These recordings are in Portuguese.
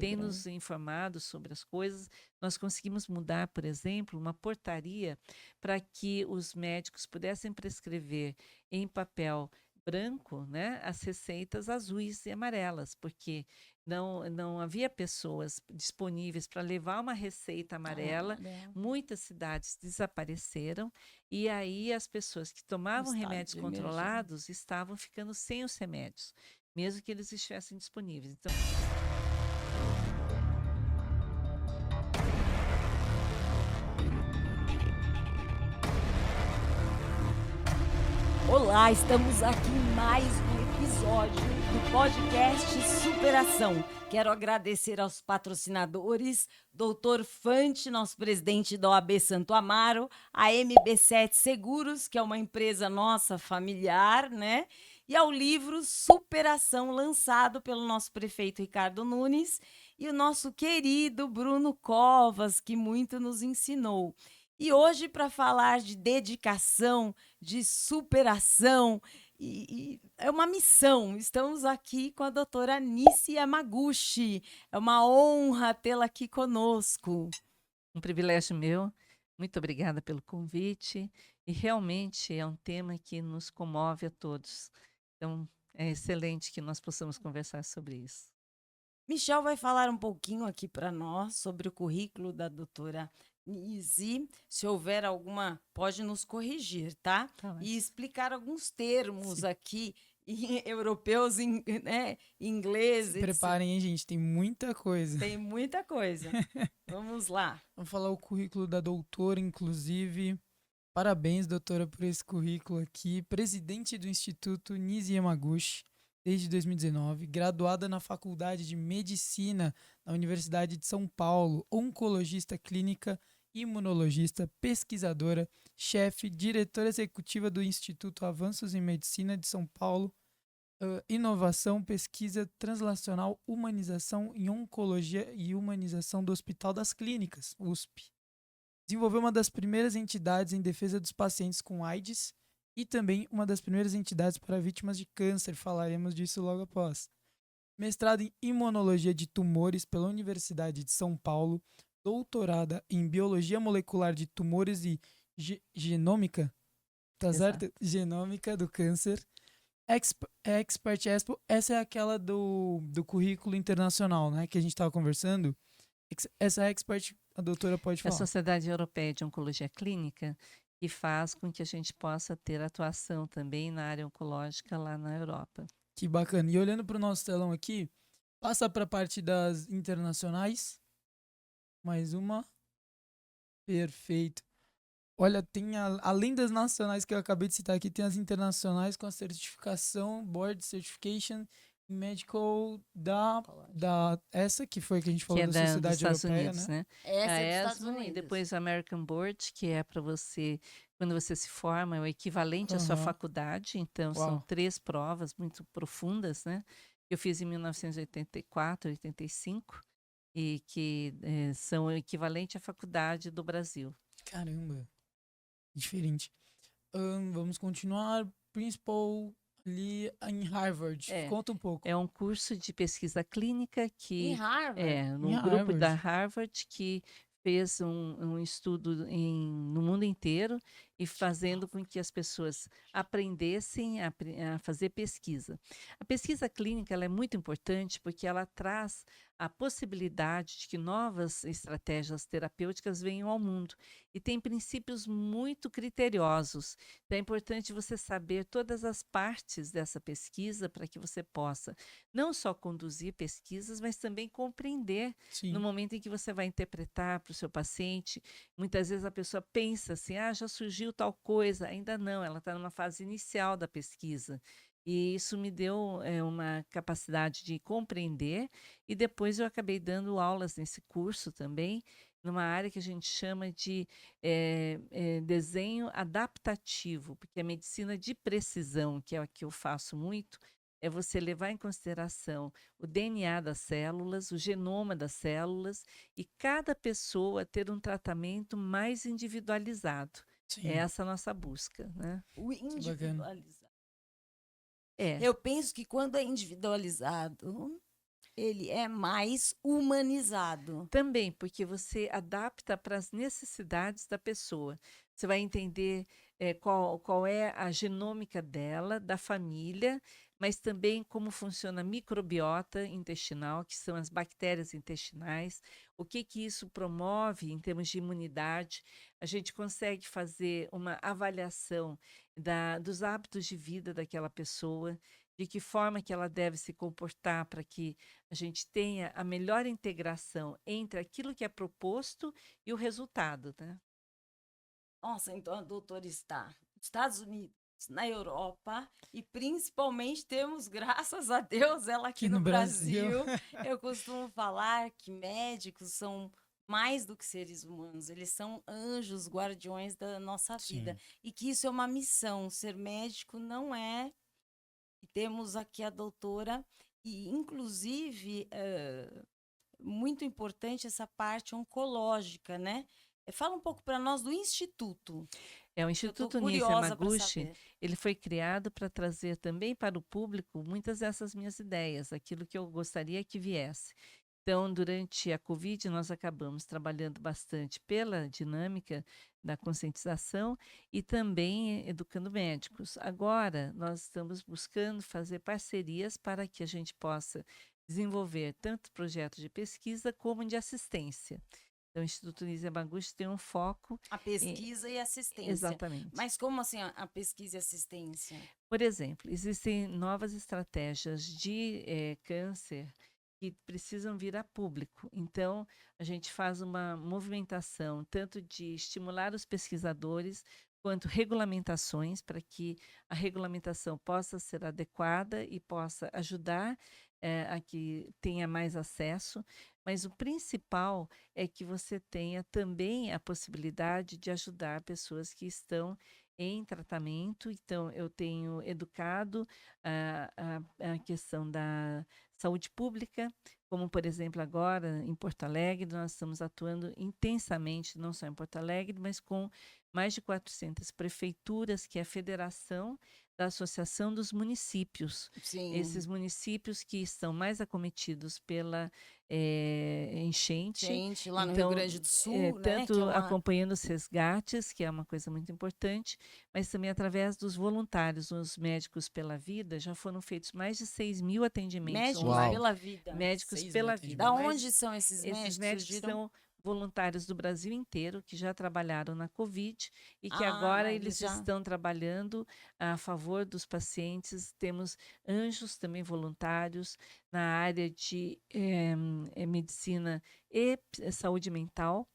tem nos informado sobre as coisas. Nós conseguimos mudar, por exemplo, uma portaria para que os médicos pudessem prescrever em papel branco, né, as receitas azuis e amarelas, porque não havia pessoas disponíveis para levar uma receita amarela. Muitas cidades desapareceram e aí as pessoas que tomavam estado remédios de emergência. controlados estavam ficando sem os remédios, mesmo que eles estivessem disponíveis. Então, Olá, estamos aqui em mais um episódio do podcast Superação. Quero agradecer aos patrocinadores, Dr. Fante, nosso presidente da OAB Santo Amaro, a MB7 Seguros, que é uma empresa nossa familiar, né? E ao livro Superação, lançado pelo nosso prefeito Ricardo Nunes e o nosso querido Bruno Covas, que muito nos ensinou. E hoje, para falar de dedicação, de superação, é uma missão. Estamos aqui com a doutora Nice Yamaguchi. É uma honra tê-la aqui conosco. um privilégio meu. Muito obrigada pelo convite. E realmente é um tema que nos comove a todos. Então, é excelente que nós possamos conversar sobre isso. Michel vai falar um pouquinho aqui para nós sobre o currículo da doutora Nice. Se houver alguma, pode nos corrigir, tá? Tá E ótimo. explicar alguns termos aqui europeus, né, ingleses. Se preparem, hein, gente? Tem muita coisa. Tem muita coisa. Vamos lá. Vamos falar o currículo da doutora, inclusive. Parabéns, doutora, por esse currículo aqui. Presidente do Instituto Nice Yamaguchi desde 2019. Graduada na Faculdade de Medicina da Universidade de São Paulo. Oncologista clínica, imunologista, pesquisadora, chefe, diretora executiva do Instituto Avanços em Medicina de São Paulo. Inovação, pesquisa translacional, humanização em oncologia e humanização do Hospital das Clínicas, USP. Desenvolveu uma das primeiras entidades em defesa dos pacientes com AIDS e também uma das primeiras entidades para vítimas de câncer. Falaremos disso logo após. Mestrado em imunologia de tumores pela Universidade de São Paulo. Doutorada em biologia molecular de tumores e genômica, tá certo? Genômica do câncer. Expert Expo, essa é aquela do currículo internacional, né, que a gente estava conversando. Essa Expert, a doutora pode É a falar. Sociedade Europeia de Oncologia Clínica, que faz com que a gente possa ter atuação também na área oncológica lá na Europa. Que bacana. E olhando para o nosso telão aqui, passa para a parte das internacionais. Mais uma. Perfeito. Olha, tem além das nacionais que eu acabei de citar aqui, tem as internacionais com a certificação, Board Certification Medical da essa que foi que a gente falou Que é da Sociedade dos Estados Europeia, Unidos, né? né? Essa A é dos Estados ESMO Unidos. e depois o American Board, que é para você, quando você se forma, é o equivalente à sua Aham. faculdade. Então, são Uau. 3 provas muito profundas, né? Eu fiz em 1984, 85, e que são o equivalente à faculdade do Brasil. Caramba. Diferente. Vamos continuar. Principal ali em Harvard. É. Conta um pouco. É um curso de pesquisa clínica Em que Harvard. num grupo da Harvard que fez um estudo no mundo inteiro e fazendo com que as pessoas aprendessem a fazer pesquisa. A pesquisa clínica ela é muito importante porque ela traz a possibilidade de que novas estratégias terapêuticas venham ao mundo e tem princípios muito criteriosos. Então é importante você saber todas as partes dessa pesquisa para que você possa não só conduzir pesquisas, mas também compreender Sim. no momento em que você vai interpretar para o seu paciente. Muitas vezes a pessoa pensa assim, já surgiu tal coisa, ainda não, ela está numa fase inicial da pesquisa. E isso me deu uma capacidade de compreender e depois eu acabei dando aulas nesse curso também, numa área que a gente chama de desenho adaptativo, porque a medicina de precisão, que é a que eu faço muito, é você levar em consideração o DNA das células, o genoma das células e cada pessoa ter um tratamento mais individualizado. Sim. É essa a nossa busca, né? O individualizado. É. Eu penso que quando é individualizado, ele é mais humanizado. Também, porque você adapta para as necessidades da pessoa. Você vai entender qual é a genômica dela, da família, mas também como funciona a microbiota intestinal, que são as bactérias intestinais, o que que isso promove em termos de imunidade. A gente consegue fazer uma avaliação dos hábitos de vida daquela pessoa, de que forma que ela deve se comportar para que a gente tenha a melhor integração entre aquilo que é proposto e o resultado, né? Nossa, então a doutora está nos Estados Unidos, na Europa e principalmente temos, graças a Deus, ela aqui Aqui no no Brasil. Brasil. Eu costumo falar que médicos são mais do que seres humanos, eles são anjos, guardiões da nossa vida. Sim. E que isso é uma missão, ser médico não é. E temos aqui a doutora, e inclusive muito importante essa parte oncológica, né? Fala um pouco para nós do Instituto. O Eu estou Instituto Nisi curiosa para Yamaguchi, saber. ele foi criado para trazer também para o público muitas dessas minhas ideias, aquilo que eu gostaria que viesse. Então, durante a Covid, nós acabamos trabalhando bastante pela dinâmica da conscientização e também educando médicos. Agora, nós estamos buscando fazer parcerias para que a gente possa desenvolver tanto projetos de pesquisa como de assistência. Então, o Instituto Nisi Yamaguchi tem um foco A pesquisa e assistência. exatamente. Mas como assim a pesquisa e assistência? Por exemplo, existem novas estratégias de câncer que precisam vir a público. Então, a gente faz uma movimentação tanto de estimular os pesquisadores quanto regulamentações para que a regulamentação possa ser adequada e possa ajudar a que tenha mais acesso. Mas o principal é que você tenha também a possibilidade de ajudar pessoas que estão em tratamento. Então, eu tenho educado a questão da saúde pública, como, por exemplo, agora em Porto Alegre, nós estamos atuando intensamente, não só em Porto Alegre, mas com mais de 400 prefeituras, que é a federação da Associação dos Municípios. Sim. Esses municípios que estão mais acometidos pela enchente. Gente, lá no Então, Rio Grande do Sul, né? tanto Que é uma... acompanhando os resgates, que é uma coisa muito importante, mas também através dos voluntários, os Médicos pela Vida, já foram feitos mais de 6.000 atendimentos Médicos online. pela vida. Médicos 6.000 pela atendimentos. Vida. Da Mas onde são esses esses médicos? médicos Surgiram? são voluntários do Brasil inteiro que já trabalharam na Covid e que Ah, agora eles eles já- estão trabalhando a favor dos pacientes. Temos anjos também voluntários na área de medicina e saúde mental.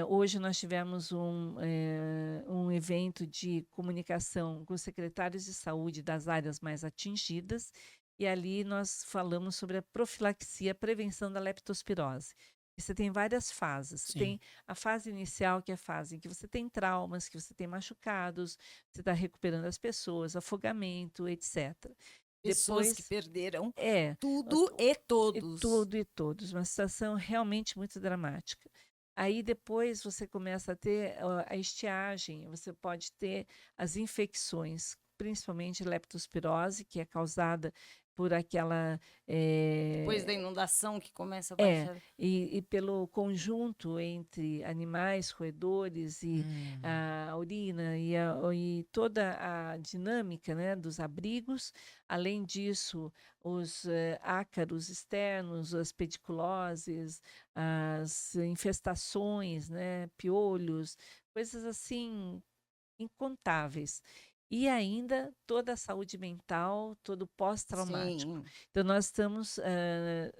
Hoje nós tivemos um evento de comunicação com os secretários de saúde das áreas mais atingidas, e ali nós falamos sobre a profilaxia, a prevenção da leptospirose. E você tem várias fases. Você Sim. tem a fase inicial, que é a fase em que você tem traumas, que você tem machucados, você está recuperando as pessoas, afogamento, etc. Pessoas que Depois, perderam é, tudo e e todos. tudo e todos. Uma situação realmente muito dramática. Aí depois você começa a ter a estiagem, você pode ter as infecções, principalmente leptospirose, que é causada por aquela Depois da inundação que começa a é, baixar. e pelo conjunto entre animais, roedores e a urina e toda a dinâmica, né, dos abrigos. Além disso, os ácaros externos, as pediculoses, as infestações, né, piolhos, coisas assim incontáveis. E ainda toda a saúde mental, todo o pós-traumático. Sim. Então, nós estamos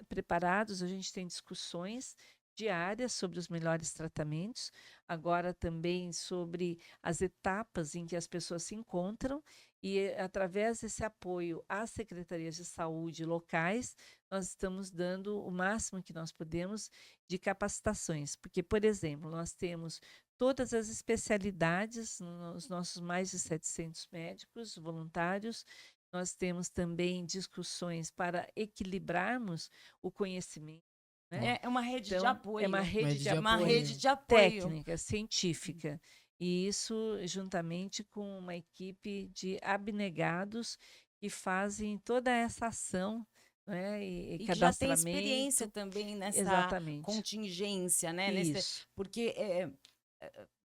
preparados, a gente tem discussões diárias sobre os melhores tratamentos, agora também sobre as etapas em que as pessoas se encontram, e através desse apoio às secretarias de saúde locais, nós estamos dando o máximo que nós podemos de capacitações. Porque, por exemplo, nós temos todas as especialidades nos nossos mais de 700 médicos voluntários. Nós temos também discussões para equilibrarmos o conhecimento, né? É uma rede de Então, apoio. é uma rede de Uma apoio rede de apoio. técnica, científica. E isso juntamente com uma equipe de abnegados que fazem toda essa ação né, e E que já tem cadastramento. experiência também nessa Exatamente. contingência, né? Isso. Porque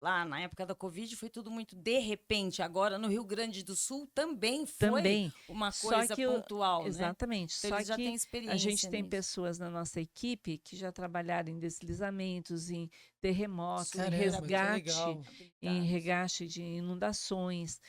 lá na época da Covid foi tudo muito de repente. Agora no Rio Grande do Sul também foi Também. uma Só coisa que pontual, né? exatamente. Então Só eles já têm que a gente experiência tem nisso. pessoas na nossa equipe que já trabalharam em deslizamentos, em terremotos, em Caramba, que legal. em Habilitados. resgate de inundações,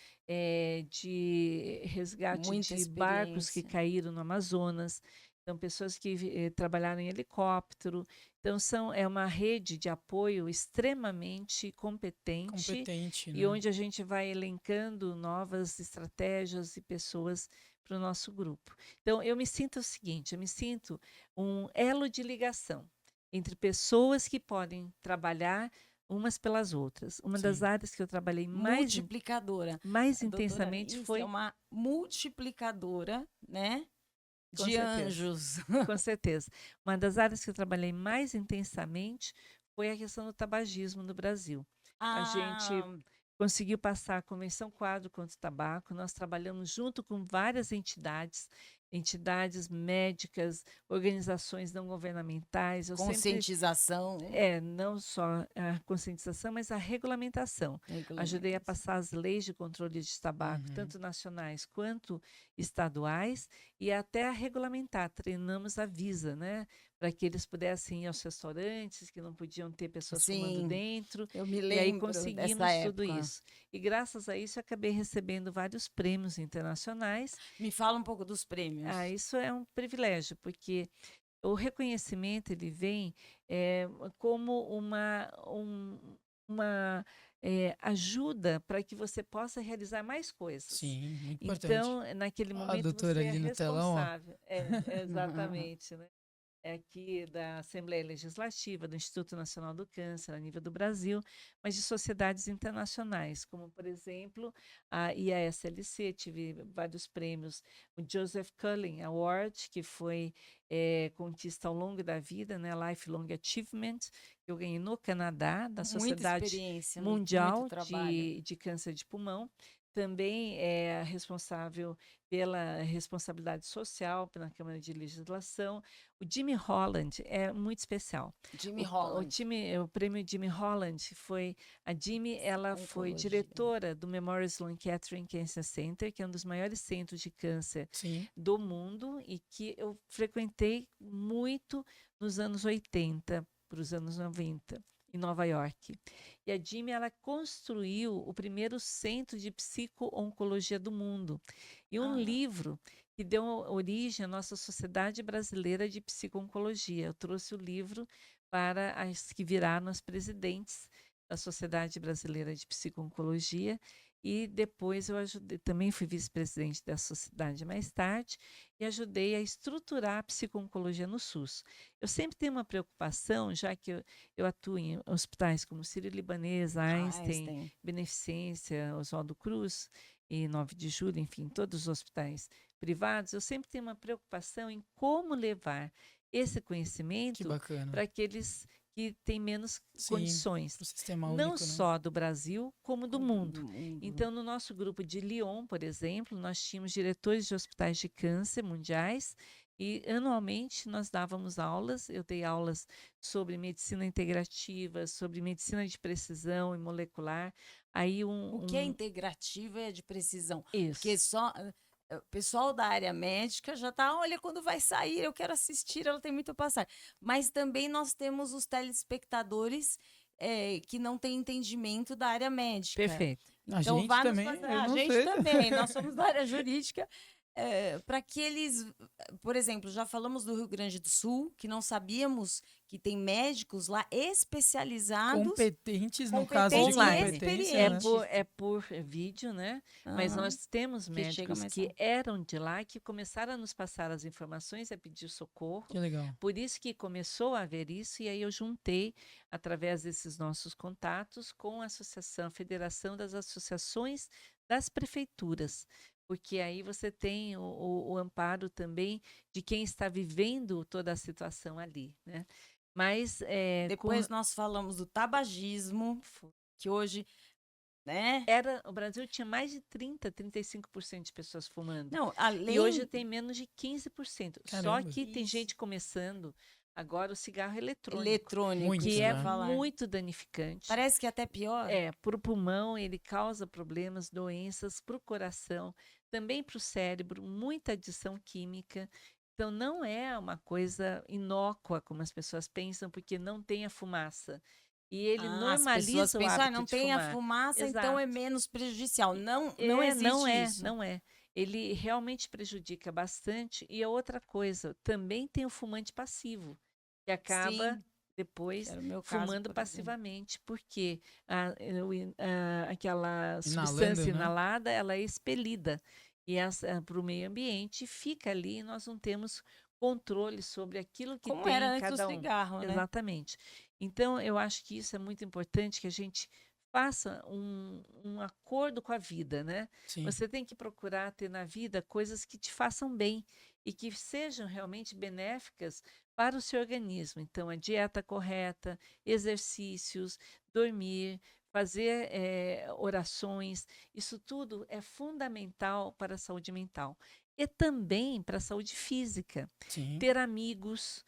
de resgate Muita de barcos que experiência. caíram no Amazonas. Então, pessoas que trabalharam em helicóptero. Então, é uma rede de apoio extremamente competente Competente, e né? onde a gente vai elencando novas estratégias e pessoas para o nosso grupo. Então, eu me sinto o seguinte: eu me sinto um elo de ligação entre pessoas que podem trabalhar umas pelas outras. Uma das Sim. áreas que eu trabalhei Multiplicadora. mais A doutora intensamente Nícia foi, é uma multiplicadora, né? com De certeza, anjos. com certeza, uma das áreas que eu trabalhei mais intensamente foi a questão do tabagismo no Brasil. A gente Ah, conseguiu passar a Convenção Quadro contra o Tabaco. Nós trabalhamos junto com várias entidades médicas, organizações não governamentais. Eu sempre conscientização. não só a conscientização, mas a regulamentação. Ajudei a Regulamentação. passar as leis de controle de tabaco, Uhum. tanto nacionais quanto estaduais, e até a regulamentar. Treinamos a Visa, né, para que eles pudessem ir aos restaurantes, que não podiam ter pessoas fumando Sim, dentro, eu me e aí lembro dessa conseguimos tudo época. isso. E graças a isso eu acabei recebendo vários prêmios internacionais. Me fala um pouco dos prêmios. Isso é um privilégio, porque o reconhecimento ele vem como uma ajuda para que você possa realizar mais coisas. Sim, muito importante. Então, naquele Ó, a momento, doutora você é ali no telão, ó. responsável. Exatamente, né? É aqui da Assembleia Legislativa, do Instituto Nacional do Câncer, a nível do Brasil, mas de sociedades internacionais, como, por exemplo, a IASLC, tive vários prêmios, o Joseph Cullen Award, que foi conquista ao longo da vida, né, Lifelong Achievement, que eu ganhei no Canadá, da Muita Sociedade experiência, muito Mundial trabalho. de Câncer de Pulmão. Também é responsável pela responsabilidade social pela Câmara de Legislação. O Jimmy Holland é muito especial. Jimmy Holland. O prêmio Jimmy Holland foi a Jimmy, ela foi Oncologia. diretora do Memorial Sloan Kettering Cancer Center, que é um dos maiores centros de câncer Sim. do mundo e que eu frequentei muito nos anos 80 para os anos 90 em Nova York. E a Jimmy, ela construiu o primeiro centro de psico-oncologia do mundo. E um livro que deu origem à nossa Sociedade Brasileira de Psico-Oncologia. Eu trouxe o livro para as que viraram as presidentes da Sociedade Brasileira de Psico-Oncologia. E depois eu ajudei, também fui vice-presidente da sociedade mais tarde, e ajudei a estruturar a psico-oncologia no SUS. Eu sempre tenho uma preocupação, já que eu atuo em hospitais como Sírio-Libanês, Einstein, Beneficência, Oswaldo Cruz e 9 de Julho, enfim, todos os hospitais privados, eu sempre tenho uma preocupação em como levar esse conhecimento para aqueles que têm menos condições, não único, só do Brasil, como do mundo. Então, no nosso grupo de Lyon, por exemplo, nós tínhamos diretores de hospitais de câncer mundiais e anualmente nós dávamos aulas, eu dei aulas sobre medicina integrativa, sobre medicina de precisão e molecular. Aí O que é integrativa é de precisão. Isso. Porque só o pessoal da área médica já está, olha, quando vai sair, eu quero assistir, ela tem muito a passar. Mas também nós temos os telespectadores que não têm entendimento da área médica. Perfeito. Então, a gente também, a gente também, nós somos da área jurídica. Para que eles, por exemplo, já falamos do Rio Grande do Sul, que não sabíamos que tem médicos lá especializados. Competentes, no caso de competência, né? É por vídeo, né? Mas nós temos médicos que eram de lá, que começaram a nos passar as informações e a pedir socorro. Que legal. Por isso que começou a haver isso, e aí eu juntei, através desses nossos contatos, com a Associação, a Federação das Associações das Prefeituras. Porque aí você tem o amparo também de quem está vivendo toda a situação ali, né? Mas depois nós falamos do tabagismo, que hoje né? O Brasil tinha mais de 35% de pessoas fumando. Não, E hoje além tem menos de 15%. Só Caramba. que tem Isso. gente começando agora o cigarro eletrônico, eletrônico, Muito, que isso é eu ia falar. muito danificante. Parece que é até pior. Para o pulmão, ele causa problemas, doenças para o coração, também para o cérebro, muita adição química. Então, não é uma coisa inócua, como as pessoas pensam, porque não tem a fumaça. E ele As pessoas normaliza o pensam, hábito não de tem a fumar. fumaça, então é menos prejudicial. Não, não Não existe é, isso. não é. Ele realmente prejudica bastante. E a outra coisa, também tem o fumante passivo, que acaba Sim, que depois era o meu caso, fumando por exemplo. passivamente, porque aquela Inalando, substância né? inalada, ela é expelida e para o meio ambiente fica ali e nós não temos controle sobre aquilo que Como tem era em antes do cada um. cigarro, né? Exatamente. Então, eu acho que isso é muito importante, que a gente faça um acordo com a vida, né? Sim. Você tem que procurar ter na vida coisas que te façam bem e que sejam realmente benéficas para o seu organismo. Então, a dieta correta, exercícios, dormir, fazer orações, isso tudo é fundamental para a saúde mental. E também para a saúde física. Sim. Ter amigos,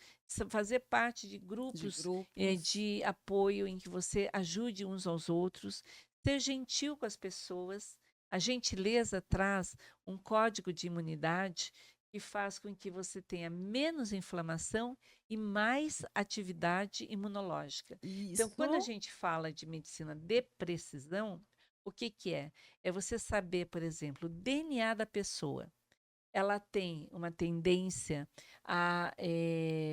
fazer parte de De grupos grupos. de apoio em que você ajude uns aos outros, ser gentil com as pessoas. A gentileza traz um código de imunidade que faz com que você tenha menos inflamação e mais atividade imunológica. Então, quando a Isso. gente fala de medicina de precisão, o que, que é? É você saber, por exemplo, o DNA da pessoa. Ela tem uma tendência à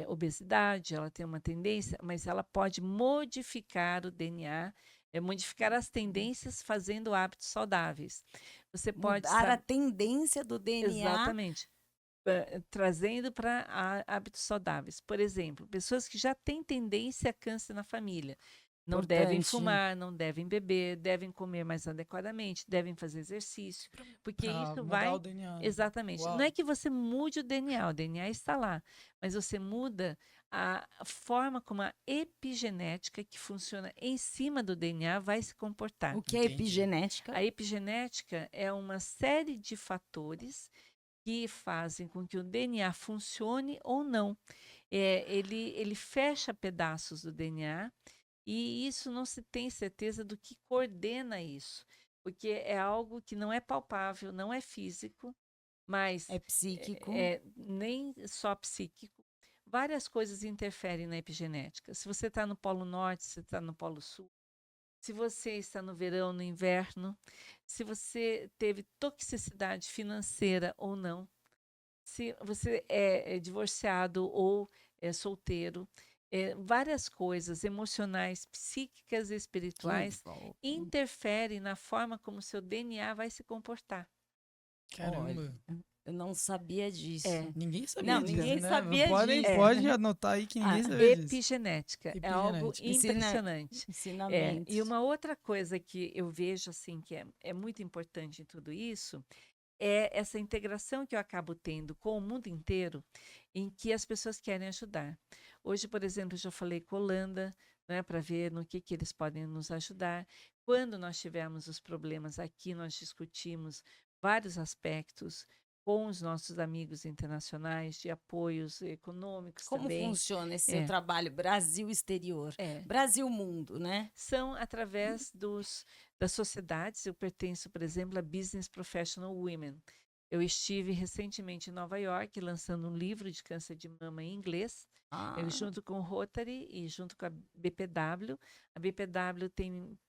obesidade, ela tem uma tendência, mas ela pode modificar o DNA, modificar as tendências fazendo hábitos saudáveis. Você pode Mudar a tendência do DNA. exatamente, trazendo para hábitos saudáveis. Por exemplo, pessoas que já têm tendência a câncer na família. Não devem Importante. fumar, não devem beber, devem comer mais adequadamente, devem fazer exercício, porque Pra isso mudar vai. o DNA. né? Exatamente. Não é que você mude o DNA está lá, mas você muda a forma como a epigenética que funciona em cima do DNA vai se comportar. O que é Entendi. epigenética? A epigenética é uma série de fatores que fazem com que o DNA funcione ou não. Ele fecha pedaços do DNA e isso não se tem certeza do que coordena isso, porque é algo que não é palpável, não é físico, mas É psíquico. nem só psíquico. Várias coisas interferem na epigenética. Se você está no Polo Norte, se você está no Polo Sul, se você está no verão, no inverno, se você teve toxicidade financeira ou não, se você é divorciado ou é solteiro, várias coisas emocionais, psíquicas e espirituais interferem na forma como seu DNA vai se comportar. Caramba. Eu não sabia disso. Ninguém sabia Não, disso, ninguém né? sabia disso. Pode anotar aí que ninguém Ah, sabia disso. Epigenética é algo Epigenética. impressionante. Ensinamentos. E uma outra coisa que eu vejo assim que é muito importante em tudo isso é essa integração que eu acabo tendo com o mundo inteiro, em que as pessoas querem ajudar. Hoje, por exemplo, eu já falei com a Holanda, né, para ver no que eles podem nos ajudar. Quando nós tivemos os problemas aqui, nós discutimos vários aspectos com os nossos amigos internacionais de apoios econômicos Como também. funciona esse seu trabalho Brasil exterior? É. Brasil mundo, né? São através das sociedades. Eu pertenço, por exemplo, a Business Professional Women. Eu estive recentemente em Nova York lançando um livro de câncer de mama em inglês, junto com o Rotary e junto com a BPW. A BPW tem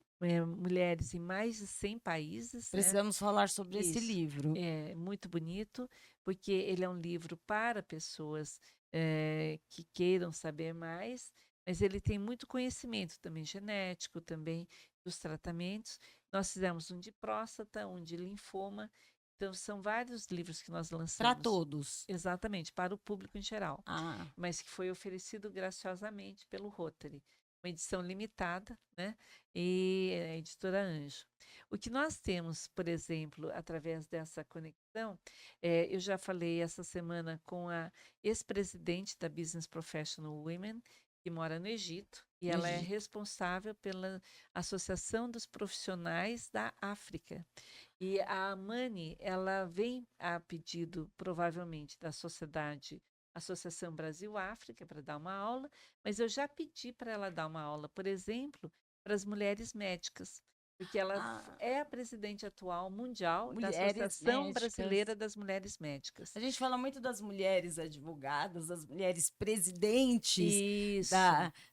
mulheres em mais de 100 países. Precisamos falar sobre esse Isso. livro. É muito bonito, porque ele é um livro para pessoas que queiram saber mais, mas ele tem muito conhecimento também genético, também dos tratamentos. Nós fizemos um de próstata, um de linfoma. Então, são vários livros que nós lançamos. Para todos. Exatamente, para o público em geral. Ah, Mas que foi oferecido graciosamente pelo Rotary. Uma edição limitada, né? E a editora Anjo. O que nós temos, por exemplo, através dessa conexão, eu já falei essa semana com a ex-presidente da Business Professional Women, que mora no Egito, e ela é responsável pela Associação dos Profissionais da África. E a Amani, ela vem a pedido, provavelmente, da Associação Brasil-África para dar uma aula, mas eu já pedi para ela dar uma aula, por exemplo, para as mulheres médicas, porque ela é a presidente atual mundial da Mulheres Associação médicas. Brasileira das Mulheres Médicas. A gente fala muito das mulheres advogadas, das mulheres presidentes, Isso.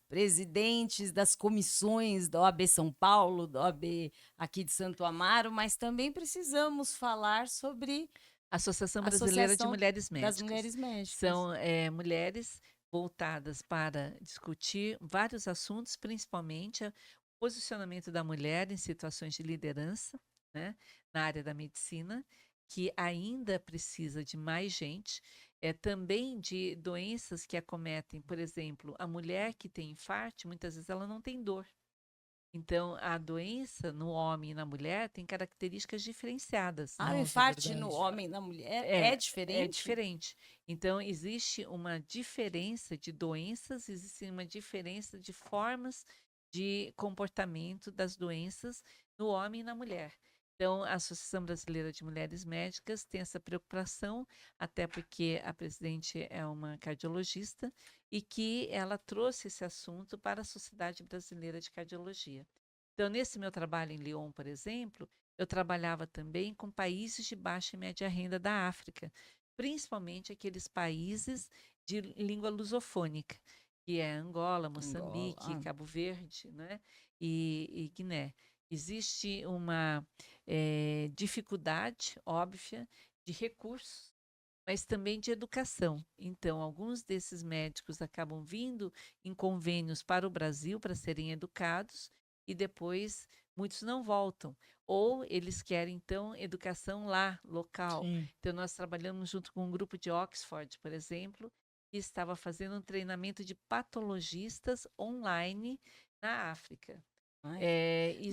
presidentes das comissões da OAB São Paulo, da OAB aqui de Santo Amaro, mas também precisamos falar sobre Associação a Brasileira de Associação Mulheres Médicas. das mulheres médicas. São mulheres voltadas para discutir vários assuntos, principalmente o posicionamento da mulher em situações de liderança, né, na área da medicina, que ainda precisa de mais gente, também de doenças que acometem, por exemplo, a mulher que tem infarto, muitas vezes ela não tem dor. Então, a doença no homem e na mulher tem características diferenciadas. O Nossa, infarte verdade. no homem e na mulher é diferente? É diferente. Então, existe uma diferença de doenças, existe uma diferença de formas de comportamento das doenças no homem e na mulher. Então, a Associação Brasileira de Mulheres Médicas tem essa preocupação, até porque a presidente é uma cardiologista e que ela trouxe esse assunto para a Sociedade Brasileira de Cardiologia. Então, nesse meu trabalho em Lyon, por exemplo, eu trabalhava também com países de baixa e média renda da África, principalmente aqueles países de língua lusofônica, que é Angola, Moçambique, Cabo Verde, né, e Guiné. Existe uma dificuldade óbvia de recursos, mas também de educação. Então, alguns desses médicos acabam vindo em convênios para o Brasil para serem educados e depois muitos não voltam. Ou eles querem, então, educação lá, local. Sim. Então, nós trabalhamos junto com um grupo de Oxford, por exemplo, que estava fazendo um treinamento de patologistas online na África.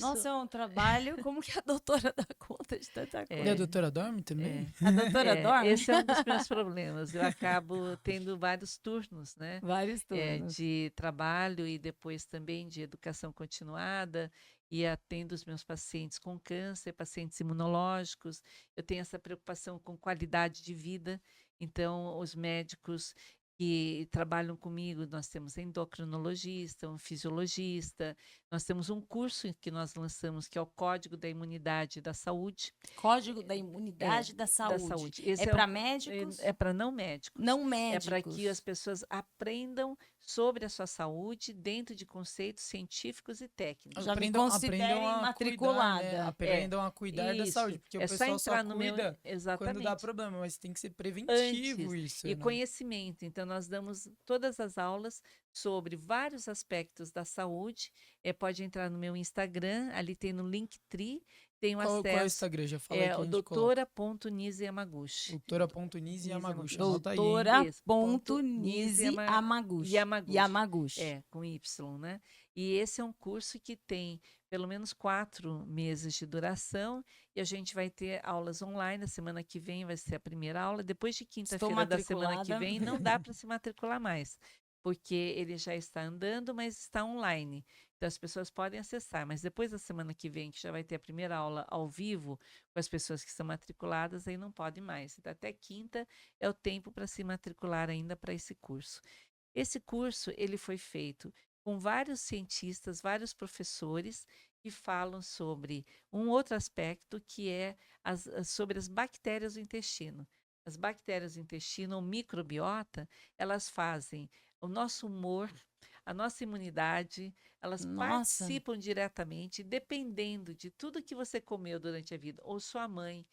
Nossa, é um trabalho. Como que a doutora dá conta de tanta coisa? E a doutora dorme também? A doutora dorme? Esse é um dos meus problemas. Eu acabo tendo vários turnos, né? Vários turnos. De trabalho e depois também de educação continuada, e atendo os meus pacientes com câncer, pacientes imunológicos. Eu tenho essa preocupação com qualidade de vida. Então, os médicos que trabalham comigo, nós temos endocrinologista, um fisiologista, nós temos um curso que nós lançamos, que é o Código da Imunidade da Saúde. Código da Imunidade da Saúde. Esse é para médicos? É para não médicos. Não médicos. É para que as pessoas aprendam sobre a sua saúde dentro de conceitos científicos e técnicos. Já me considerem matriculada. Cuidar, né? Aprendam a cuidar da saúde, porque o pessoal só cuida quando dá problema, mas tem que ser preventivo isso. E né? conhecimento. Então, nós damos todas as aulas sobre vários aspectos da saúde. Pode entrar no meu Instagram, ali tem no Linktree, tem o acesso. Qual é o Instagram? Já falei o doutora.nise Yamaguchi. Doutora.nise Yamaguchi. Doutora.nise Yamaguchi. Com Y, né? E esse é um curso que tem pelo menos 4 meses de duração e a gente vai ter aulas online. A semana que vem vai ser a primeira aula. Depois de quinta-feira da semana que vem, não dá para se matricular mais, porque ele já está andando, mas está online. Então, as pessoas podem acessar, mas depois da semana que vem, que já vai ter a primeira aula ao vivo com as pessoas que estão matriculadas, aí não pode mais. Então, até quinta é o tempo para se matricular ainda para esse curso. Esse curso, ele foi feito com vários cientistas, vários professores que falam sobre um outro aspecto, que é sobre as bactérias do intestino. As bactérias do intestino, ou microbiota, elas fazem o nosso humor, a nossa imunidade, elas participam diretamente, dependendo de tudo que você comeu durante a vida, ou sua mãe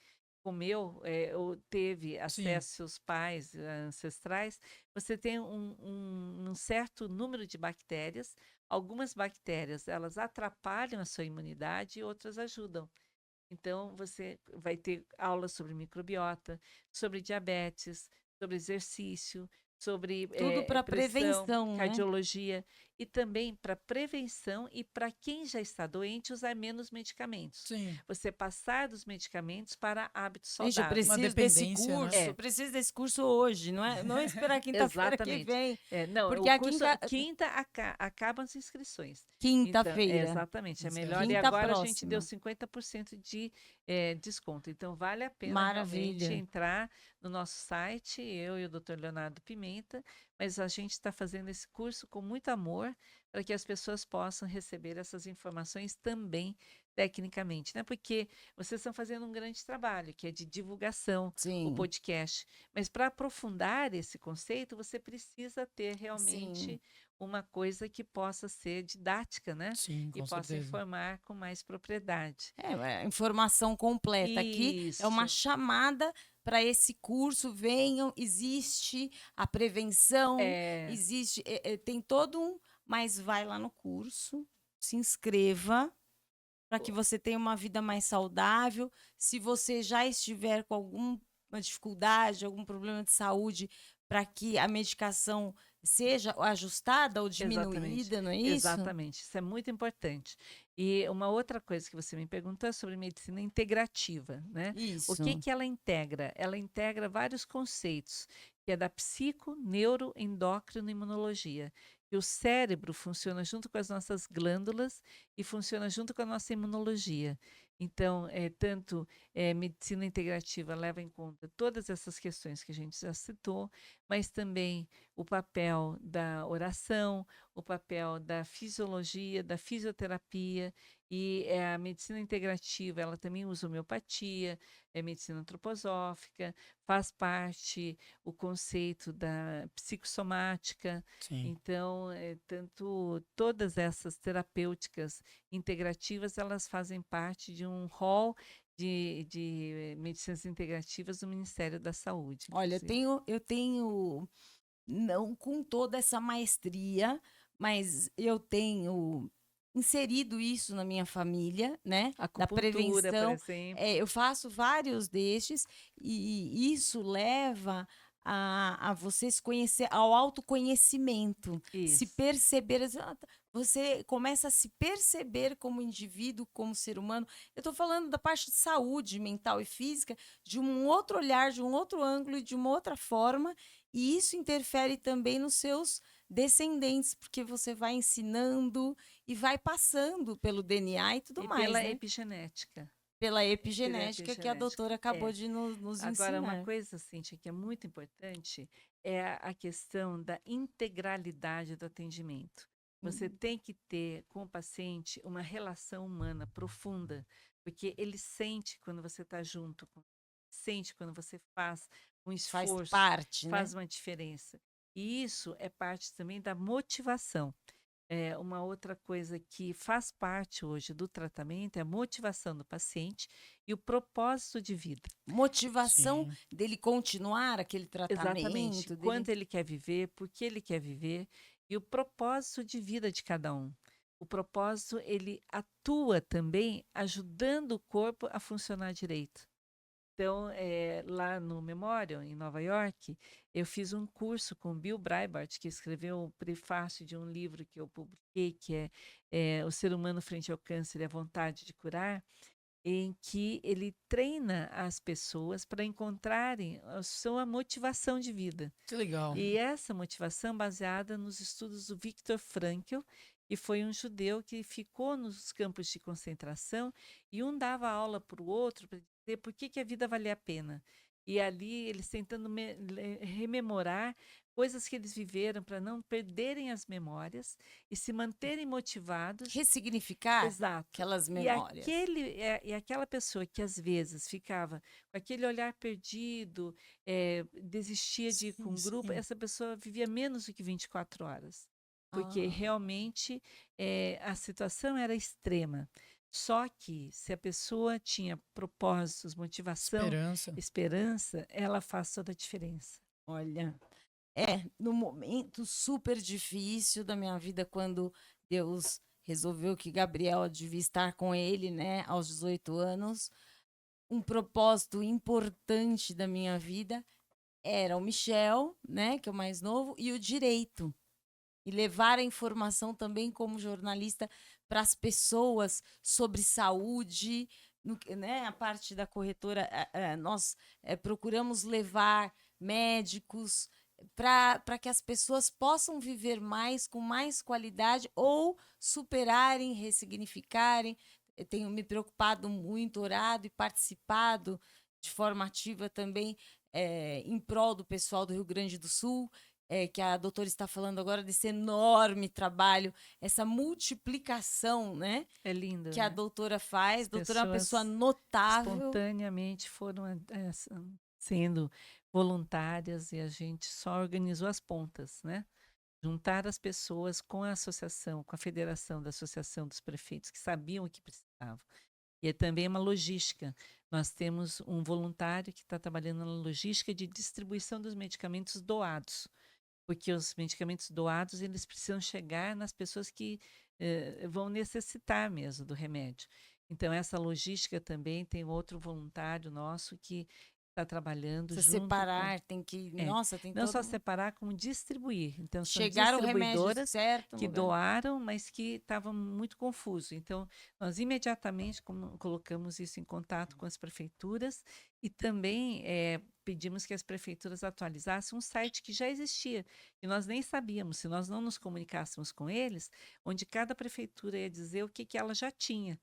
comeu, ou teve acesso aos seus pais ancestrais, você tem um certo número de bactérias. Algumas bactérias, elas atrapalham a sua imunidade e outras ajudam. Então, você vai ter aulas sobre microbiota, sobre diabetes, sobre exercício, sobre tudo para prevenção, cardiologia. e também para prevenção e para quem já está doente usar menos medicamentos. Sim. Você passar dos medicamentos para hábitos Gente, eu saudáveis. Uma preciso desse dependência, né? curso, É. preciso desse curso hoje, não é esperar quinta-feira que Exatamente. vem, Não, porque o aqui curso quinta acabam as inscrições. Então, quinta-feira, exatamente, é Certo. melhor. E quinta agora a gente deu próxima. 50% de desconto. Então, vale a pena realmente Maravilha. entrar no nosso site, eu e o Dr. Leonardo Pimenta, mas a gente está fazendo esse curso com muito amor para que as pessoas possam receber essas informações também tecnicamente, né? Porque vocês estão fazendo um grande trabalho, que é de divulgação, o Sim, podcast. Mas para aprofundar esse conceito, você precisa ter sim. realmente uma coisa que possa ser didática, né? Sim, E com possa certeza. informar com mais propriedade. É, informação completa. Aqui é uma Isso. chamada para esse curso. Venham, existe a prevenção, É, existe, tem todo um. Mas vai lá no curso, se inscreva para que você tenha uma vida mais saudável. Se você já estiver com alguma dificuldade, algum problema de saúde, para que a medicação seja ajustada ou exatamente. diminuída, não é isso? Exatamente. Isso é muito importante. E uma outra coisa que você me perguntou é sobre medicina integrativa, né? O que Isso. que ela integra? Ela integra vários conceitos, que é da psico, neuro, endócrino e imunologia. E o cérebro funciona junto com as nossas glândulas e funciona junto com a nossa imunologia. Então, medicina integrativa leva em conta todas essas questões que a gente já citou, mas também o papel da oração, o papel da fisiologia, da fisioterapia, e a medicina integrativa, ela também usa homeopatia, é medicina antroposófica, faz parte o conceito da psicossomática. Sim. Então, tanto todas essas terapêuticas integrativas, elas fazem parte de um rol de medicinas integrativas do Ministério da Saúde, Olha, inclusive. eu tenho, não com toda essa maestria, mas eu tenho inserido isso na minha família, né? Da Acupuntura, por prevenção. exemplo. Eu faço vários destes e isso leva a você se conhecer, ao autoconhecimento, se Isso. perceber. Você começa a se perceber como indivíduo, como ser humano. Eu estou falando da parte de saúde mental e física, de um outro olhar, de um outro ângulo e de uma outra forma, e isso interfere também nos seus descendentes, porque você vai ensinando e vai passando pelo DNA e tudo E mais, pela né? epigenética. Pela Pela epigenética que a epigenética. doutora acabou de nos Agora, uma ensinar. coisa, Cíntia, que é muito importante é a questão da integralidade do atendimento. Você Hum. tem que ter com o paciente uma relação humana profunda, porque ele sente quando você está junto, sente quando você faz um Faz esforço, parte, né? faz uma diferença. E isso é parte também da motivação. Uma outra coisa que faz parte hoje do tratamento é a motivação do paciente e o propósito de vida. Motivação Sim. dele continuar aquele Exatamente. tratamento, dele. Quando ele quer viver, por que ele quer viver e o propósito de vida de cada um. O propósito, ele atua também ajudando o corpo a funcionar direito. Então, lá no Memorial, em Nova York, eu fiz um curso com Bill Breitbart, que escreveu o prefácio de um livro que eu publiquei, que é O Ser Humano Frente ao Câncer e a Vontade de Curar, em que ele treina as pessoas para encontrarem a sua motivação de vida. Que legal. E essa motivação baseada nos estudos do Viktor Frankl, que foi um judeu que ficou nos campos de concentração e um dava aula para o outro para dizer por que a vida valia a pena. E ali eles tentando rememorar coisas que eles viveram para não perderem as memórias e se manterem motivados. Ressignificar Exato. aquelas E, memórias. e aquela pessoa que às vezes ficava com aquele olhar perdido, desistia de ir com o grupo, Sim. essa pessoa vivia menos do que 24 horas. Porque Ah, realmente a situação era extrema. Só que se a pessoa tinha propósitos, motivação, Esperança. esperança, ela faz toda a diferença. olha, no momento super difícil da minha vida, quando Deus resolveu que Gabriel devia estar com ele, né, aos 18 anos, um propósito importante da minha vida era o Michel, né, que é o mais novo, e o direito. e levar a informação também como jornalista para as pessoas sobre saúde, né? A parte da corretora, nós procuramos levar médicos para que as pessoas possam viver mais, com mais qualidade ou superarem, ressignificarem. Eu tenho me preocupado muito, orado e participado de forma ativa também em prol do pessoal do Rio Grande do Sul, que a doutora está falando agora desse enorme trabalho, essa multiplicação, né, É lindo, que a né? doutora faz. As A doutora é uma pessoa pessoas notável. espontaneamente foram sendo voluntárias e a gente só organizou as pontas, né? Juntar as pessoas com a associação, com a federação da Associação dos Prefeitos, que sabiam o que precisavam. E é também uma logística. Nós temos um voluntário que está trabalhando na logística de distribuição dos medicamentos doados, porque os medicamentos doados eles precisam chegar nas pessoas que vão necessitar mesmo do remédio. Então, essa logística também tem outro voluntário nosso que está trabalhando Você junto com. separar, tem que. É, Nossa, tem não só todo. separar, como distribuir. Então, são Chegar o remédio distribuidoras certo no que lugar. doaram, mas que estavam muito confusos. Então, nós imediatamente colocamos isso em contato com as prefeituras e também pedimos que as prefeituras atualizassem um site que já existia e nós nem sabíamos, se nós não nos comunicássemos com eles, onde cada prefeitura ia dizer o que ela já tinha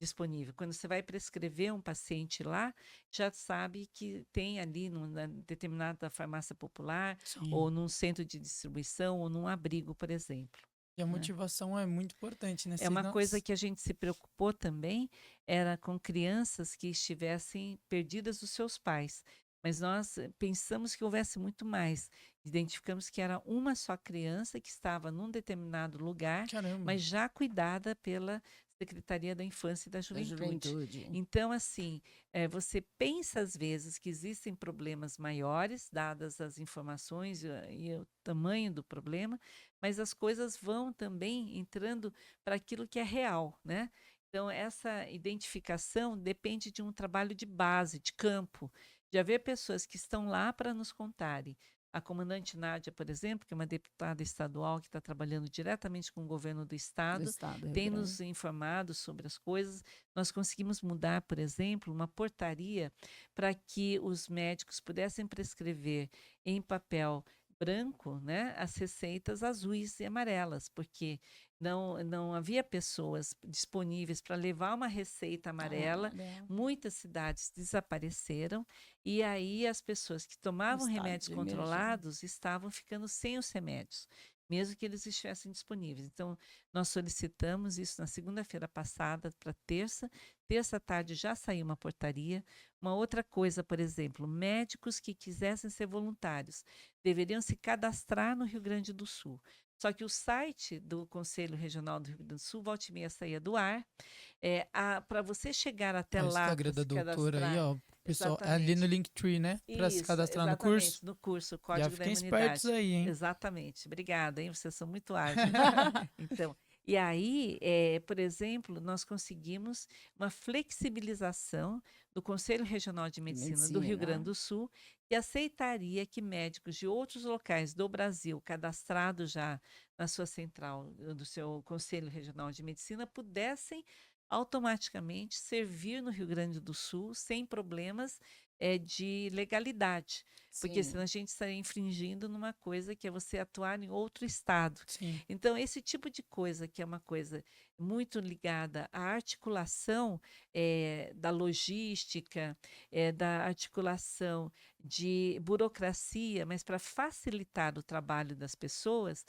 disponível. Quando você vai prescrever um paciente lá, já sabe que tem ali numa determinada farmácia popular Sim. ou num centro de distribuição ou num abrigo, por exemplo. E a né? motivação é muito importante, né? É uma coisa que a gente se preocupou também, era com crianças que estivessem perdidas dos seus pais. Mas nós pensamos que houvesse muito mais. Identificamos que era uma só criança que estava num determinado lugar, Caramba. mas já cuidada pela Secretaria da Infância e da Juventude. Então, assim, você pensa às vezes que existem problemas maiores, dadas as informações e o tamanho do problema, mas as coisas vão também entrando para aquilo que é real, né? Então, essa identificação depende de um trabalho de base, de campo, de haver pessoas que estão lá para nos contarem. A comandante Nádia, por exemplo, que é uma deputada estadual que está trabalhando diretamente com o governo do estado, tem nos informado sobre as coisas. Nós conseguimos mudar, por exemplo, uma portaria para que os médicos pudessem prescrever em papel branco, né, as receitas azuis e amarelas, porque não havia pessoas disponíveis para levar uma receita amarela. Muitas cidades desapareceram e aí as pessoas que tomavam remédios controlados estavam ficando sem os remédios, mesmo que eles estivessem disponíveis. Então, nós solicitamos isso na segunda-feira passada para terça. Terça à tarde já saiu uma portaria. Uma outra coisa, por exemplo, médicos que quisessem ser voluntários deveriam se cadastrar no Rio Grande do Sul. Só que o site do Conselho Regional do Rio Grande do Sul, volta e meia, saía do ar. Para você chegar até lá, o Instagram da doutora aí, ó, pessoal, ali no Linktree, né? Para se cadastrar no curso. No curso, Código da Imunidade. Espertos aí, hein? Exatamente. Obrigada, hein? Vocês são muito ágeis. Então, e aí, por exemplo, nós conseguimos uma flexibilização do Conselho Regional de Medicina do Rio Grande do Sul, que aceitaria que médicos de outros locais do Brasil, cadastrados já na sua central, do seu Conselho Regional de Medicina, pudessem automaticamente servir no Rio Grande do Sul sem problemas de legalidade. Porque senão a gente estaria infringindo numa coisa que é você atuar em outro estado. Sim. Então, esse tipo de coisa, que é uma coisa muito ligada à articulação da logística, da articulação de burocracia, mas para facilitar o trabalho das pessoas,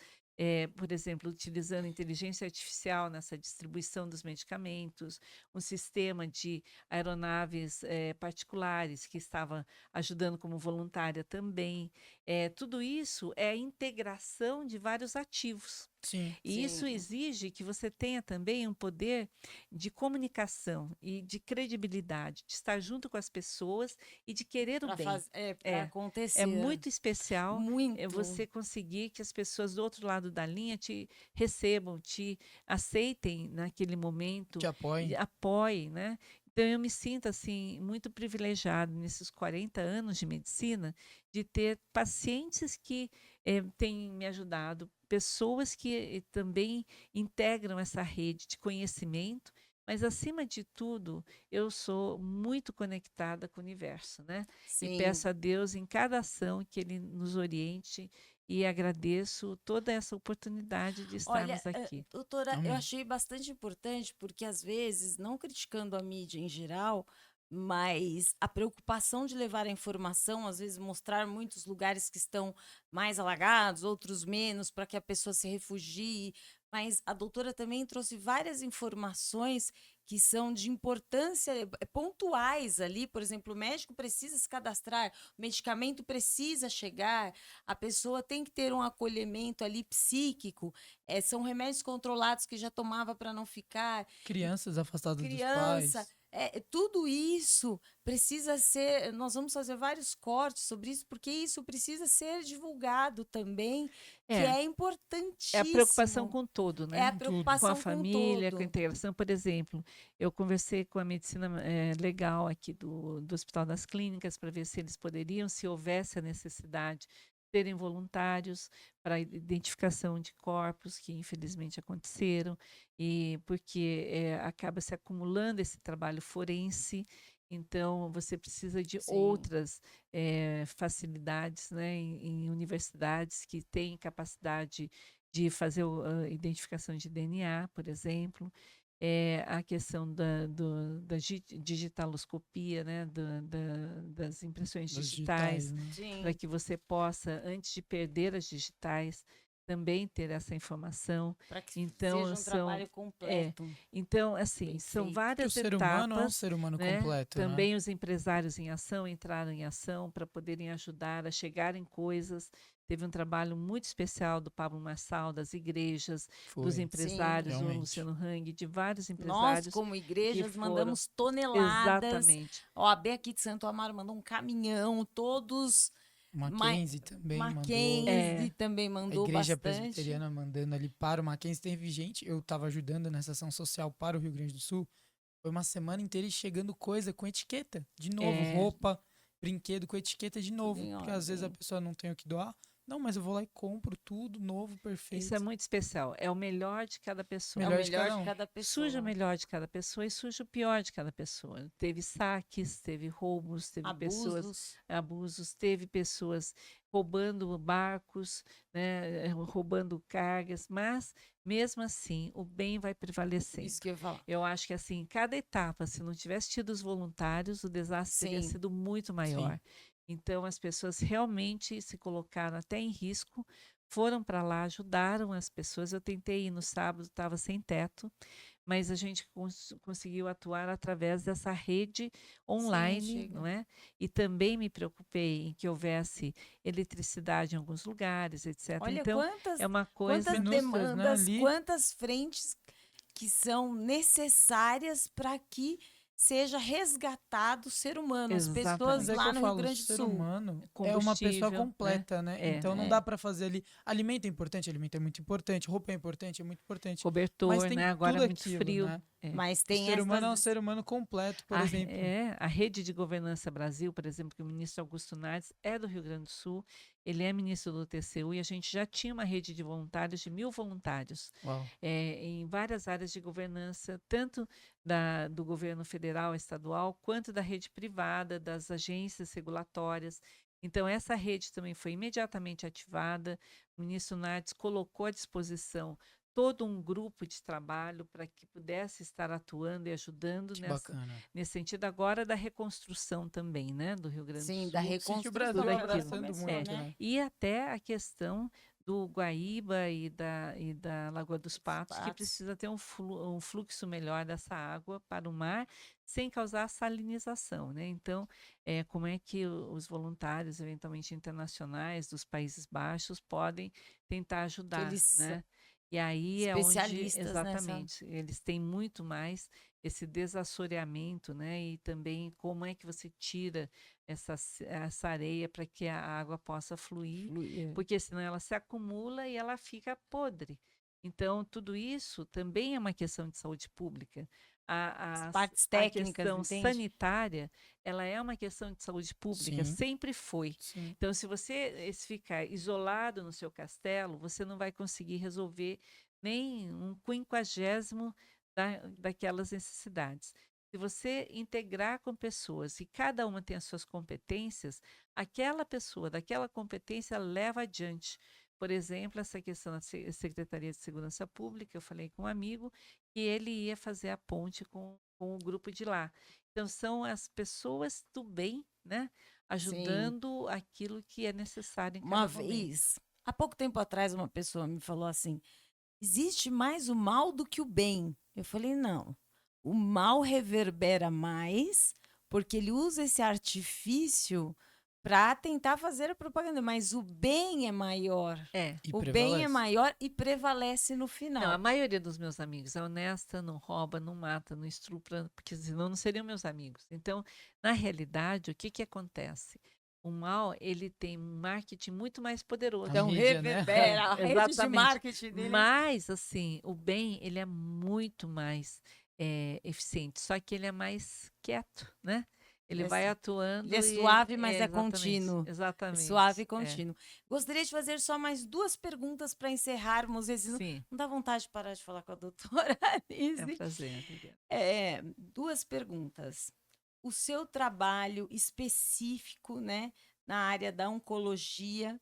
por exemplo, utilizando inteligência artificial nessa distribuição dos medicamentos, um sistema de aeronaves particulares que estava ajudando como voluntária também. Tudo isso é a integração de vários ativos. Sim. E isso exige que você tenha também um poder de comunicação e de credibilidade, de estar junto com as pessoas e de querer o bem. Para acontecer. É muito especial Muito. você conseguir que as pessoas do outro lado da linha te recebam, te aceitem naquele momento. Te apoiem. Apoiem, né? Então, eu me sinto assim muito privilegiada nesses 40 anos de medicina de ter pacientes que tem me ajudado. Pessoas que também integram essa rede de conhecimento, mas acima de tudo, eu sou muito conectada com o universo, né? E Sim. peço a Deus em cada ação que Ele nos oriente e agradeço toda essa oportunidade de Olha, estarmos aqui. doutora, eu Amém. achei bastante importante, porque às vezes, não criticando a mídia em geral, mas a preocupação de levar a informação, às vezes mostrar muitos lugares que estão mais alagados, outros menos, para que a pessoa se refugie. Mas a doutora também trouxe várias informações que são de importância pontuais ali. Por exemplo, o médico precisa se cadastrar, o medicamento precisa chegar, a pessoa tem que ter um acolhimento ali psíquico. São remédios controlados que já tomava para não ficar. Crianças afastadas dos Criança, pais. tudo isso precisa ser. Nós vamos fazer vários cortes sobre isso, porque isso precisa ser divulgado também, que É, é é a preocupação importantíssimo. com todo, É a né? Tudo. Com a preocupação com o família, com a todo. integração. Por exemplo, eu conversei com a medicina legal aqui do Hospital das Clínicas para ver se eles poderiam, se houvesse a necessidade, terem voluntários para identificação de corpos que infelizmente aconteceram, e porque acaba se acumulando esse trabalho forense, então você precisa de Sim, outras facilidades, né, em universidades que têm capacidade de fazer a identificação de DNA, por exemplo, a questão da digitaloscopia, né, das impressões Das digitais, digitais, né? para sim. que você possa, antes de perder as digitais, também ter essa informação. Para que Então, seja um trabalho é, completo, então, assim, bem são feito. Porque o várias ser humano é um etapas, ser humano né? completo, né? Também os empresários em ação entraram em ação para poderem ajudar a chegar em coisas. Teve um trabalho muito especial do Pablo Marçal, das igrejas, dos Foi, Sim. empresários, o realmente. Luciano Hang, de vários Nós, empresários como que igrejas, foram. mandamos toneladas. Exatamente. A OAB aqui de Santo Amaro mandou um caminhão, todos. O Ma- Mackenzie também mandou. Mackenzie É, também A mandou igreja bastante. presbiteriana mandando ali para o Mackenzie. Teve gente, eu estava ajudando nessa ação social para o Rio Grande do Sul. Foi uma semana inteira e chegando coisa com etiqueta. De novo, é, roupa, brinquedo com etiqueta de Tudo novo. em Porque às vezes a ordem. pessoa não tem o que doar. Não, mas eu vou lá e compro tudo novo, isso é perfeito. muito especial. É o melhor de cada É o pessoa. Melhor de melhor cada de um. cada Suja o pessoa. melhor de cada pessoa e suja o pior de cada pessoa. Teve saques, teve roubos, teve pessoas Abusos. abusos, teve pessoas roubando barcos, né, roubando cargas, mas mesmo assim o bem vai Isso prevalecendo. que eu ia falar. Eu acho que assim, cada etapa, se não tivesse tido os voluntários, o desastre teria Sim. sido muito Sim. maior. Então as pessoas realmente se colocaram até em risco, foram para lá, ajudaram as pessoas. Eu tentei ir no sábado, estava sem teto, mas a gente conseguiu atuar através dessa rede Sim, online, chega. não é? E também me preocupei em que houvesse eletricidade em alguns lugares, etc. Olha Então, quantas, é uma quantas coisa. Minúcias, né? demandas, Ali. quantas frentes que são necessárias para que seja resgatado o ser humano, as pessoas Mas é Exatamente. que lá eu no Rio falo, o Grande do ser Sul. humano é uma pessoa Combustível, né? completa, né? É. Então não É, dá pra fazer ali. Alimento é muito importante, roupa é muito importante. Mas Cobertor, tem né? Agora é tudo muito aquilo, frio. né? É. mas O tem ser humano é um essas. ser humano completo, por exemplo. A rede de governança Brasil, por exemplo, que o ministro Augusto Nardes é do Rio Grande do Sul, ele é ministro do TCU e a gente já tinha uma rede de voluntários, de 1.000 voluntários, Uau. em várias áreas de governança, tanto do governo federal, estadual, quanto da rede privada, das agências regulatórias. Então, essa rede também foi imediatamente ativada, o ministro Nardes colocou à disposição todo um grupo de trabalho para que pudesse estar atuando e ajudando Que bacana. nesse sentido agora da reconstrução também, né, do Rio Grande do Sim, da Sul, Sente o reconstrução Brasil tudo ela já aquilo. abraçando começou, É, muito, né? né? e até a questão do Guaíba e da Lagoa dos Os Patos, que patos. precisa ter um fluxo melhor dessa água para o mar, sem causar salinização, né? Então, como é que os voluntários, eventualmente internacionais, dos Países Baixos, podem tentar Que ajudar, eles são né? E aí é onde, especialistas nessa. exatamente, eles têm muito mais esse desassoreamento, né? E também como é que você tira essa areia para que a água possa fluir, porque senão ela se acumula e ela fica podre. Então, tudo isso também é uma questão de saúde pública. a, Partes a técnicas, questão entende? sanitária, ela é uma questão de saúde pública, Sim, sempre foi. sim. Então, se você ficar isolado no seu castelo, você não vai conseguir resolver nem um quinquagésimo daquelas necessidades. Se você integrar com pessoas e cada uma tem as suas competências, aquela pessoa daquela competência leva adiante. Por exemplo, essa questão da Secretaria de Segurança Pública, eu falei com um amigo que ele ia fazer a ponte com o grupo de lá. Então, são as pessoas do bem, né? Sim. Ajudando aquilo que é necessário em Uma cada momento. vez, há pouco tempo atrás, uma pessoa me falou assim: existe mais o mal do que o bem. Eu falei: não. O mal reverbera mais porque ele usa esse artifício para tentar fazer a propaganda, mas o bem é maior. É. E O bem é prevalece. maior e prevalece no Não, a final. maioria dos meus amigos é honesta, não rouba, não mata, não estupra, porque senão não seriam meus amigos. Então, na realidade, o que que acontece? O mal, ele tem um marketing muito mais poderoso. A Então mídia, né? reverbera, a rede de Exatamente. marketing dele. Mas, assim, o bem, ele é muito mais eficiente, só que ele é mais quieto, né? Ele vai atuando Ele é e... suave, mas é exatamente, contínuo. É exatamente. suave e contínuo. Gostaria de fazer só mais 2 perguntas para encerrarmos esse. Sim, Não dá vontade de parar de falar com a doutora é um Anise. prazer, Liliana. 2 perguntas. O seu trabalho específico, né, na área da oncologia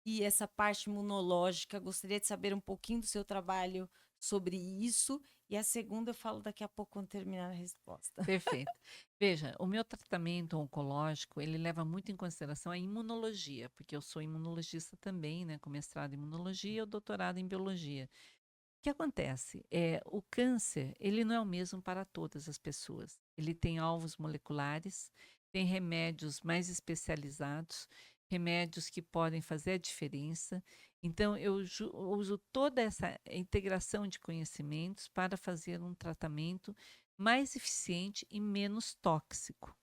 e essa parte imunológica, gostaria de saber um pouquinho do seu trabalho sobre isso. E a segunda eu falo daqui a pouco quando terminar a resposta. Perfeito. Veja, o meu tratamento oncológico, ele leva muito em consideração a imunologia, porque eu sou imunologista também, né, com mestrado em imunologia e doutorado em biologia. O que acontece? O câncer, ele não é o mesmo para todas as pessoas. Ele tem alvos moleculares, tem remédios mais especializados, remédios que podem fazer a diferença. Então, eu uso toda essa integração de conhecimentos para fazer um tratamento mais eficiente e menos tóxico.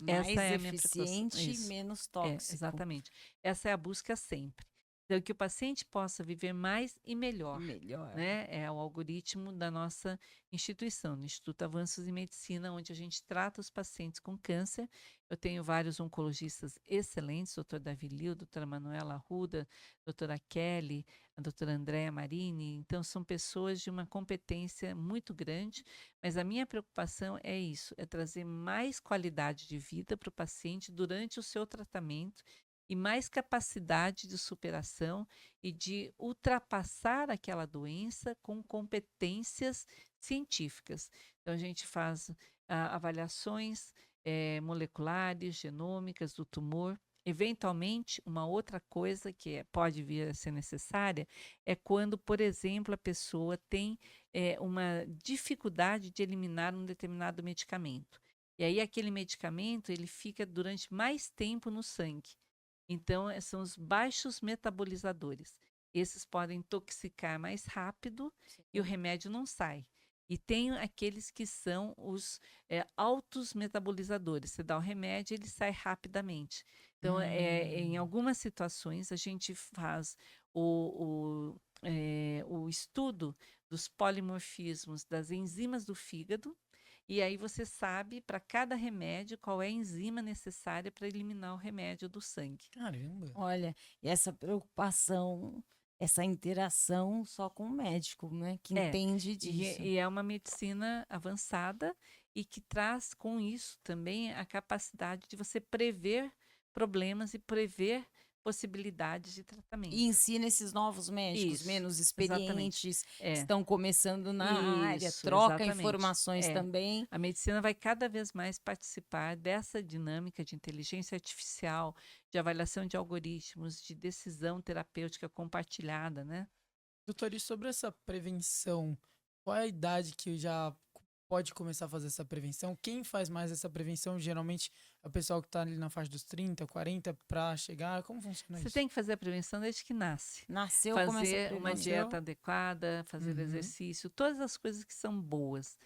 Essa Mais é a minha preocupação. eficiente e Isso. menos tóxico. Exatamente. Essa é a busca sempre. Então, que o paciente possa viver mais e melhor, Melhor. né? É o algoritmo da nossa instituição, no Instituto Avanços em Medicina, onde a gente trata os pacientes com câncer. Eu tenho vários oncologistas excelentes, doutor Davi Liu, doutora Manuela Arruda, doutora Kelly, a doutora Andréa Marini. Então, são pessoas de uma competência muito grande, mas a minha preocupação é isso, é trazer mais qualidade de vida para o paciente durante o seu tratamento e mais capacidade de superação e de ultrapassar aquela doença com competências científicas. Então, a gente faz avaliações moleculares, genômicas do tumor. Eventualmente, uma outra coisa que pode vir a ser necessária é quando, por exemplo, a pessoa tem uma dificuldade de eliminar um determinado medicamento. E aí, aquele medicamento ele fica durante mais tempo no sangue. Então, são os baixos metabolizadores. Esses podem intoxicar mais rápido e o remédio não sai. E tem aqueles que são os altos metabolizadores. Você dá o remédio, ele sai rapidamente. Então, em algumas situações, a gente faz o estudo dos polimorfismos das enzimas do fígado, e aí você sabe para cada remédio qual é a enzima necessária para eliminar o remédio do sangue. Caramba. Olha, e essa preocupação, essa interação só com o médico, né? Que entende disso. E é uma medicina avançada e que traz com isso também a capacidade de você prever problemas e prever possibilidades de tratamento. E ensina esses novos médicos Isso, menos exatamente. experientes, que É. estão começando na área, Isso, troca exatamente. informações também. A medicina vai cada vez mais participar dessa dinâmica de inteligência artificial, de avaliação de algoritmos, de decisão terapêutica compartilhada, né? Doutor, e sobre essa prevenção, qual é a idade que já pode começar a fazer essa prevenção? Quem faz mais essa prevenção? Geralmente é o pessoal que está ali na faixa dos 30, 40 para chegar. Como funciona Você isso? tem que fazer a prevenção desde que nasce. Nasceu, começa a Fazer uma prevenção. dieta adequada, fazer Uhum. exercício, todas as coisas que são boas.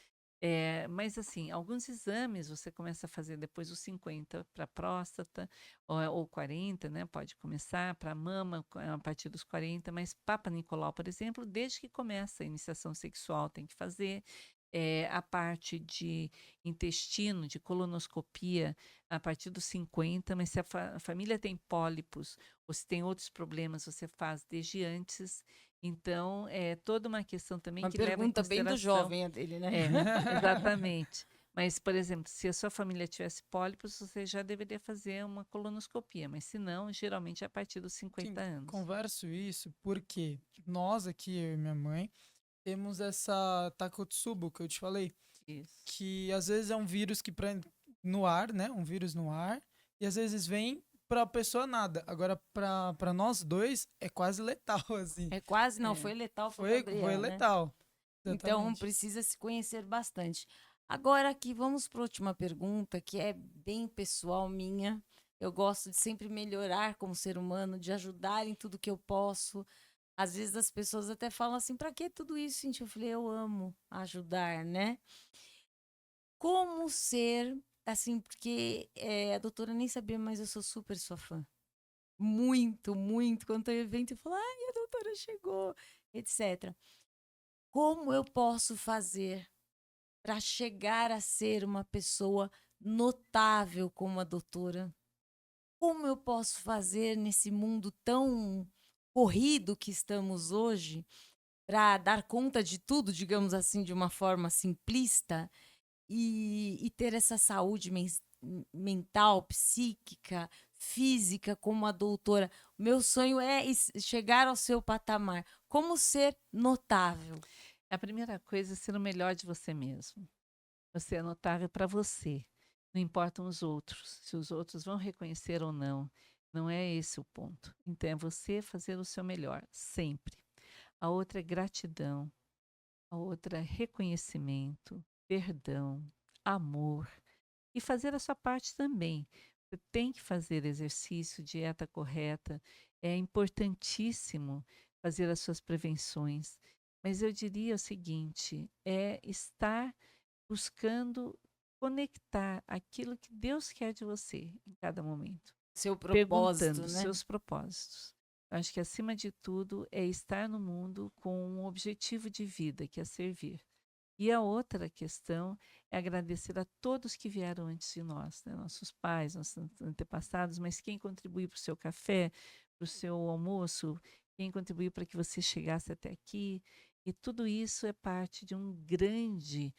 Mas, assim, alguns exames você começa a fazer depois dos 50 para próstata, ou 40, né? Pode começar para mama a partir dos 40, mas Papa Nicolau, por exemplo, desde que começa a iniciação sexual tem que fazer. A parte de intestino, de colonoscopia, a partir dos 50, mas se a família tem pólipos ou se tem outros problemas, você faz desde antes. Então, é toda uma questão também Uma que leva em pergunta bem do consideração. jovem a dele, né? Exatamente. Mas, por exemplo, se a sua família tivesse pólipos, você já deveria fazer uma colonoscopia, mas se não, geralmente é a partir dos Sim, 50 anos. converso isso porque nós aqui, eu e minha mãe, temos essa Takotsubo que eu te falei, Isso. que às vezes é um vírus que no ar, né? Um vírus no ar, e às vezes vem pra pessoa nada. Agora, pra nós dois, é quase letal, assim. É quase, não, É. foi letal pro Foi Gabriel, né? letal. Então, Exatamente. precisa se conhecer bastante. Agora aqui, vamos para a última pergunta, que é bem pessoal minha. Eu gosto de sempre melhorar como ser humano, de ajudar em tudo que eu posso. Às vezes as pessoas até falam assim, para que tudo isso, gente? Eu falei, eu amo ajudar, né? Como ser, assim, porque a doutora nem sabia, mas eu sou super sua fã. Muito, muito. Quando tem evento, eu falo, ai, a doutora chegou, etc. Como eu posso fazer para chegar a ser uma pessoa notável como a doutora? Como eu posso fazer nesse mundo tão corrido que estamos hoje para dar conta de tudo, digamos assim, de uma forma simplista e ter essa saúde mental, psíquica, física como a doutora? O meu sonho é chegar ao seu patamar. Como ser notável? A primeira coisa é ser o melhor de você mesmo. Você é notável para você. Não importam os outros, se os outros vão reconhecer ou não. Não é esse o ponto. Então, é você fazer o seu melhor, sempre. A outra é gratidão. A outra é reconhecimento, perdão, amor. E fazer a sua parte também. Você tem que fazer exercício, dieta correta. É importantíssimo fazer as suas prevenções. Mas eu diria o seguinte: é estar buscando conectar aquilo que Deus quer de você em cada momento, Seu propósito, perguntando né? seus propósitos. Eu acho que acima de tudo é estar no mundo com um objetivo de vida, que é servir. E a outra questão é agradecer a todos que vieram antes de nós, né? Nossos pais, nossos antepassados, mas quem contribuiu para o seu café, para o seu almoço, quem contribuiu para que você chegasse até aqui. E tudo isso é parte de um grande,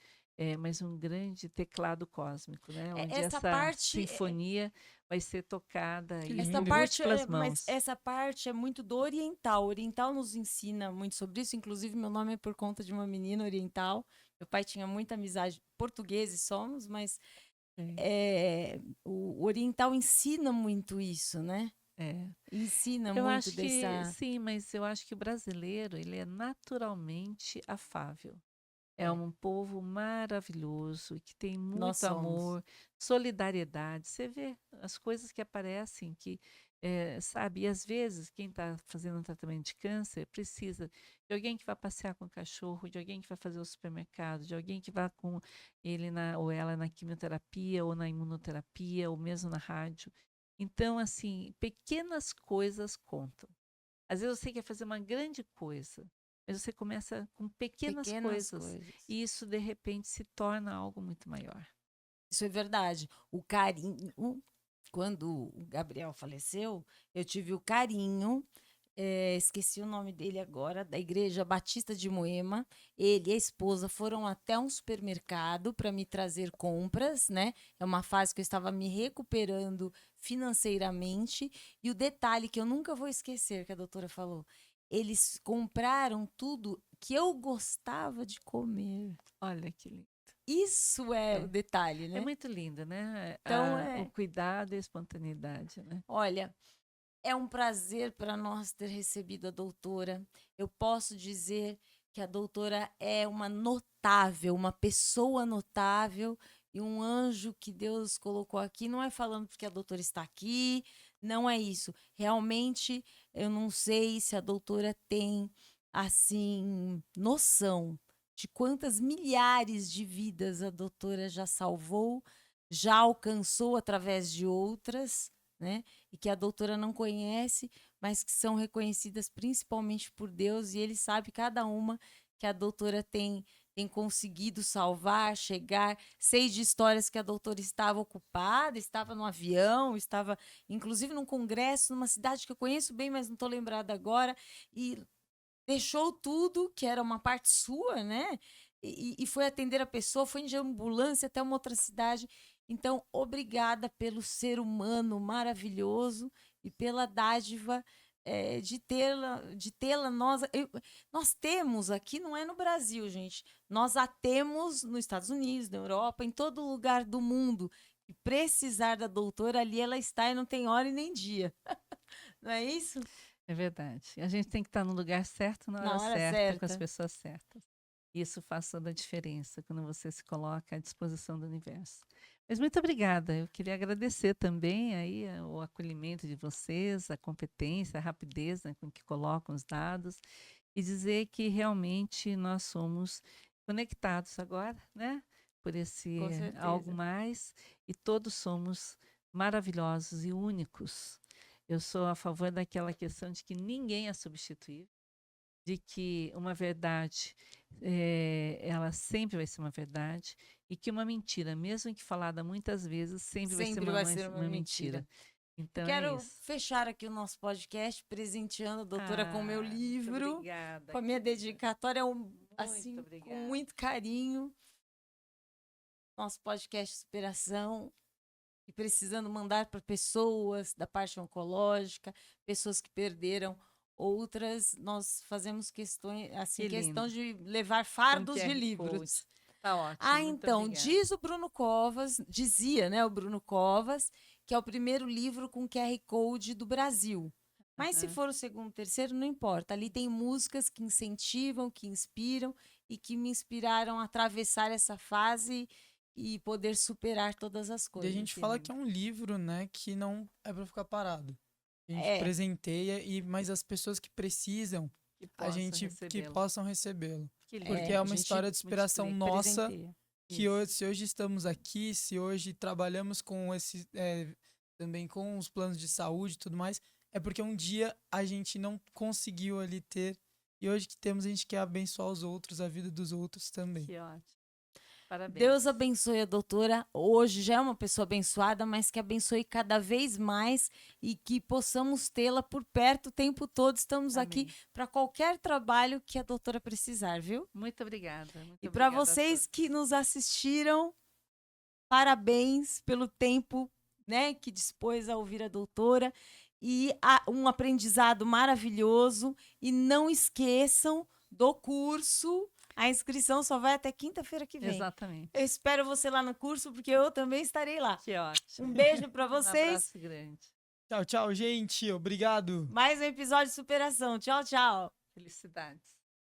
mas um grande teclado cósmico, né? Onde Essa essa parte sinfonia vai ser tocada Que aí Essa por lindo. parte, múltiplas mas mãos. essa parte é muito do oriental. O oriental nos ensina muito sobre isso. Inclusive, meu nome é por conta de uma menina oriental. Meu pai tinha muita amizade. Portugueses somos, mas o oriental ensina muito isso, né? É. Ensina Eu muito acho que dessa. sim, mas eu acho que o brasileiro, ele é naturalmente afável. É É, um povo maravilhoso, que tem nós muito somos. amor, solidariedade. Você vê as coisas que aparecem, que, sabe, e às vezes quem está fazendo um tratamento de câncer precisa de alguém que vai passear com o cachorro, de alguém que vai fazer o supermercado, de alguém que vá com ele ou ela na quimioterapia, ou na imunoterapia, ou mesmo na rádio. Então, assim, pequenas coisas contam. Às vezes você quer fazer uma grande coisa, mas você começa com pequenas Pequenas coisas coisas. e isso de repente se torna algo muito maior. Isso é verdade. O carinho. Quando o Gabriel faleceu, eu tive o carinho, esqueci o nome dele agora, da Igreja Batista de Moema. Ele e a esposa foram até um supermercado para me trazer compras, né? É uma fase que eu estava me recuperando financeiramente. E o detalhe que eu nunca vou esquecer, que a doutora falou, eles compraram tudo que eu gostava de comer. Olha que lindo. Isso é o É, detalhe, é né? muito lindo, né? Então, O cuidado e a espontaneidade, né? olha, é um prazer para nós ter recebido a doutora. Eu posso dizer que a doutora é uma notável, uma pessoa notável e um anjo que Deus colocou aqui. Não é falando porque a doutora está aqui, não é isso. Realmente, eu não sei se a doutora tem, assim, noção de quantas milhares de vidas a doutora já salvou, já alcançou através de outras, né? E que a doutora não conhece, mas que são reconhecidas principalmente por Deus, e ele sabe cada uma que a doutora tem tem conseguido salvar, chegar. Sei de histórias que a doutora estava ocupada, estava no avião, estava inclusive num congresso, numa cidade que eu conheço bem, mas não estou lembrada agora, e deixou tudo, que era uma parte sua, né? E foi atender a pessoa, foi de ambulância até uma outra cidade. Então, obrigada pelo ser humano maravilhoso e pela dádiva de tê-la. Nós temos aqui, não é no Brasil, gente. Nós a temos nos Estados Unidos, na Europa, em todo lugar do mundo. E precisar da doutora, ali ela está e não tem hora e nem dia. Não é isso? É verdade. A gente tem que estar no lugar certo, na Na hora hora certa, com as certa. pessoas certas. Isso faz toda a diferença quando você se coloca à disposição do universo. Mas muito obrigada. Eu queria agradecer também aí o acolhimento de vocês, a competência, a rapidez, né, com que colocam os dados e dizer que realmente nós somos conectados agora, né, por esse Com certeza. algo mais, e todos somos maravilhosos e únicos. Eu sou a favor daquela questão de que ninguém é substituível, de que uma verdade, ela sempre vai ser uma verdade, e que uma mentira, mesmo que falada muitas vezes, sempre vai ser Sempre uma, vai ser uma mentira. mentira. Então é Quero isso. fechar aqui o nosso podcast presenteando a doutora com o meu Muito livro, obrigada, com a minha querida. dedicatória, Muito assim, com obrigada. muito carinho. Nosso podcast de superação e precisando mandar para pessoas da parte oncológica, pessoas que perderam outras, nós fazemos questões, assim, Que questão lindo. de levar Com fardos de QR livros. Code. Tá ótimo. Ah, muito então, obrigada. diz o Bruno Covas, dizia, né, o Bruno Covas, que é o primeiro livro com QR Code do Brasil. Mas se Aham. for o segundo, terceiro, não importa. Ali tem músicas que incentivam, que inspiram e que me inspiraram a atravessar essa fase e poder superar todas as E a coisas. gente fala que é um livro, né, que não é para ficar parado. A gente É. presenteia, mas as pessoas que precisam, Que a possa gente que recebê-lo. possam recebê-lo. Que lindo. Porque é a uma gente história de superação multiplica. nossa, Presenteia. que Isso. hoje, se hoje estamos aqui, se hoje trabalhamos com esse, também com os planos de saúde e tudo mais, é porque um dia a gente não conseguiu ali ter, e hoje que temos, a gente quer abençoar os outros, a vida dos outros também. Que ótimo. Parabéns. Deus abençoe a doutora. Hoje já é uma pessoa abençoada, mas que abençoe cada vez mais e que possamos tê-la por perto o tempo todo. Estamos aqui Amém. para qualquer trabalho que a doutora precisar, viu? Muito obrigada. Muito E para obrigada a vocês todos. que nos assistiram, parabéns pelo tempo, né, que dispôs a ouvir a doutora e um aprendizado maravilhoso. E não esqueçam do curso. A inscrição só vai até quinta-feira que vem. Exatamente. Eu espero você lá no curso, porque eu também estarei lá. Que ótimo. Um beijo para Um vocês. abraço grande. Tchau, tchau, gente. Obrigado. Mais um episódio de superação. Tchau, tchau. Felicidades.